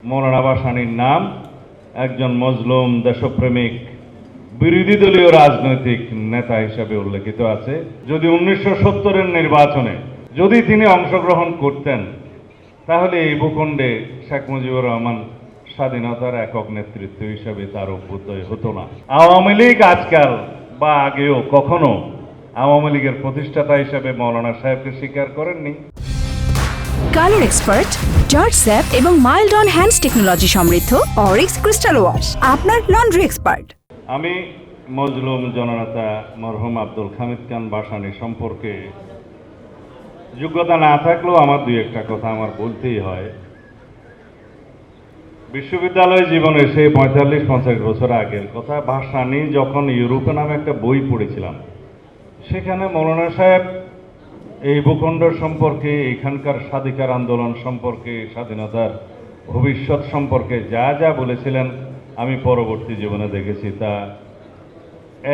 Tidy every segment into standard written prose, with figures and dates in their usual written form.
মৌলানা ভাসানীর নাম একজন মজলুম দেশপ্রেমিক বিরোধী দলীয় রাজনৈতিক নেতা হিসেবে উল্লেখিত আছে। যদি 1970-এর নির্বাচনে যদি তিনি অংশগ্রহণ করতেন, তাহলে এই ভূখণ্ডে শেখ মুজিবুর রহমান স্বাধীনতার একক নেতৃত্ব হিসেবে তার অভ্যুদয় হতো না। আওয়ামী লীগ আজকাল বা আগেও কখনো আওয়ামী লীগের প্রতিষ্ঠাতা হিসেবে মৌলানা সাহেবকে স্বীকার করেননি। কালার এক্সপার্ট, জর্জ স্যাপ এবং মাইল্ড অন হ্যান্ডস টেকনোলজি সমৃদ্ধ অরিক্স ক্রিস্টাল ওয়াশ আপনার লন্ড্রি এক্সপার্ট। আমি মজলুম জননেতা মরহুম আব্দুল হামিদ খান ভাসানী সম্পর্কে যোগ্যতা না থাকলেও আমার দুই একটা কথা আমার বলতেই হয়। বিশ্ববিদ্যালয় জীবনে সেই 45-50 বছর আগের কথা। ভাসানী যখন ইউরোপে নামে একটা বই পড়েছিলাম, সেখানে মৌলানা সাহেব এই ভূখণ্ড সম্পর্কে, এখানকার স্বাধিকার আন্দোলন সম্পর্কে, স্বাধীনতার ভবিষ্যৎ সম্পর্কে যা যা বলেছিলেন আমি পরবর্তী জীবনে দেখেছি, তা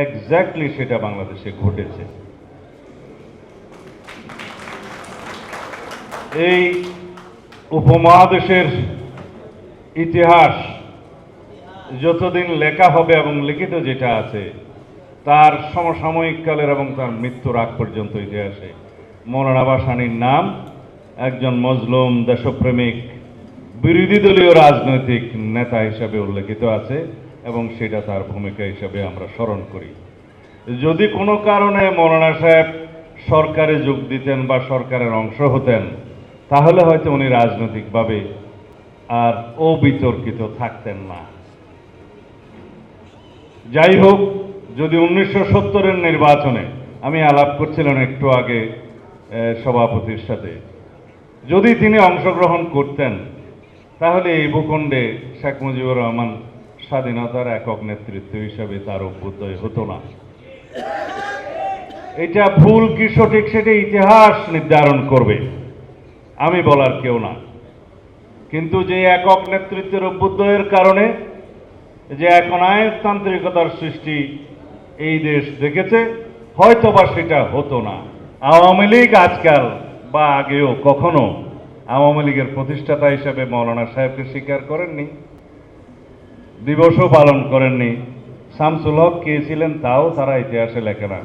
এক্স্যাক্টলি সেটা বাংলাদেশে ঘটেছে। এই উপমহাদেশের ইতিহাস যতদিন লেখা হবে এবং লিখিত যেটা আছে, তার সমসাময়িক কালের এবং তার মৃত্যুর আগ পর্যন্ত ইতিহাসে মৌলানা ভাসানীর নাম একজন মজলুম দেশপ্রেমিক বিরোধী দলীয় রাজনৈতিক নেতা হিসেবে উল্লেখিত আছে এবং সেটা তার ভূমিকা হিসেবে আমরা স্মরণ করি। যদি কোনো কারণে মৌলানা সাহেব সরকারে যোগ দিতেন বা সরকারের অংশ হতেন, তাহলে হয়তো উনি রাজনৈতিকভাবে আর অবিতর্কিত থাকতেন না। যাই হোক, যদি 1970-এর নির্বাচনে, আমি আলাপ করছিলাম একটু আগে সভাপতির সাথে, যদি তিনি অংশগ্রহণ করতেন, তাহলে এই ভূখণ্ডে শেখ মুজিবুর রহমান স্বাধীনতার একক নেতৃত্ব হিসেবে তার অভ্যুদয় হতো না। এটা ভুল কি সঠিক সেটা ইতিহাস নির্ধারণ করবে, আমি বলার কেউ না। কিন্তু যে একক নেতৃত্বের অভ্যুদয়ের কারণে যে একনায়কতান্ত্রিকতার সৃষ্টি এই দেশ দেখেছে, হয়তো বা সেটা হতো না। আওয়ামী লীগ আজকাল বা আগেও কখনো আওয়ামী লীগের প্রতিষ্ঠাতা হিসেবে মৌলানা সাহেবকে স্বীকার করেননি, দিবসও পালন করেননি। শামসুল হক কে ছিলেন তাও তারা ইতিহাসে লেখে না।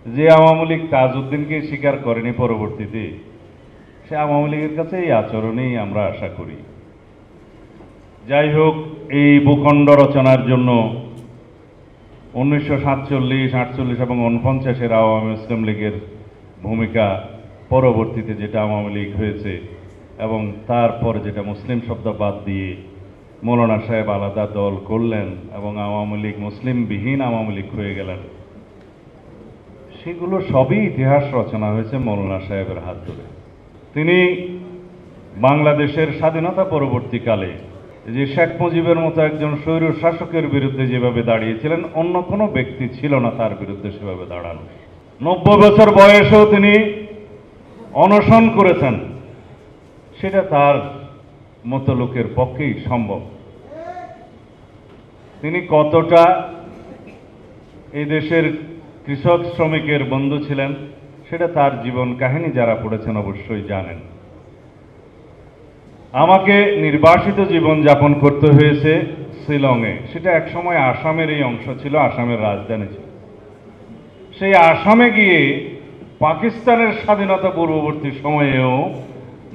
যে আওয়ামী লীগ তাজউদ্দিনকে স্বীকার করেনি পরবর্তীতে, সে আওয়ামী লীগের কাছে এই আচরণেই আমরা আশা করি। যাই হোক, এই ভূখণ্ড রচনার জন্য 1947, 48 এবং 49-এর আওয়ামী মুসলিম লীগের ভূমিকা, পরবর্তীতে যেটা আওয়ামী লীগ হয়েছে এবং তারপর যেটা মুসলিম শব্দ বাদ দিয়ে মৌলানা সাহেব আলাদা দল করলেন এবং আওয়ামী লীগ মুসলিমবিহীন আওয়ামী লীগ হয়ে গেলেন, সেগুলো সবই ইতিহাস রচনা হয়েছে মৌলানা সাহেবের হাত ধরে। তিনি বাংলাদেশের স্বাধীনতা পরবর্তীকালে যে শেখ মুজিবের মতো একজন স্বৈর শাসকের বিরুদ্ধে যেভাবে দাঁড়িয়েছিলেন, অন্য কোনো ব্যক্তি ছিল না তার বিরুদ্ধে সেভাবে দাঁড়ানো। 90 বছর বয়সেও তিনি অনশন করেছেন, সেটা তার মতো লোকের পক্ষেই সম্ভব। তিনি কতটা এই দেশের কৃষক শ্রমিকের বন্ধু ছিলেন, সেটা তার জীবন কাহিনী যারা পড়েছেন অবশ্যই জানেন। আমাকে নির্বাসিত জীবন যাপন করতে হয়েছে শিলংয়ে। সেটা একসময় আসামের এই অংশ ছিল, আসামের রাজধানী ছিল। সেই আসামে গিয়ে পাকিস্তানের স্বাধীনতা পূর্ববর্তী সময়েও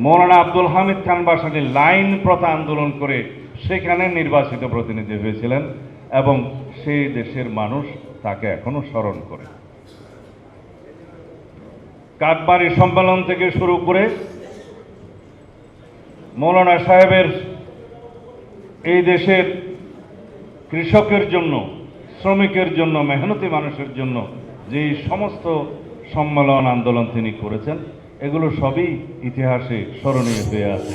মৌলানা আব্দুল হামিদ খান ভাসানী লাইন প্রথা আন্দোলন করে সেখানে নির্বাচিত প্রতিনিধি হয়েছিলেন এবং সেই দেশের মানুষ তাকে এখনো স্মরণ করে। কাকবাড়ি সম্মেলন থেকে শুরু করে মৌলানা সাহেবের এই দেশের কৃষকের জন্য, শ্রমিকের জন্য, মেহনতি মানুষের জন্য যে সমস্ত সম্মেলন আন্দোলন তিনি করেছেন, এগুলো সবই ইতিহাসে স্মরণীয় হয়ে আছে।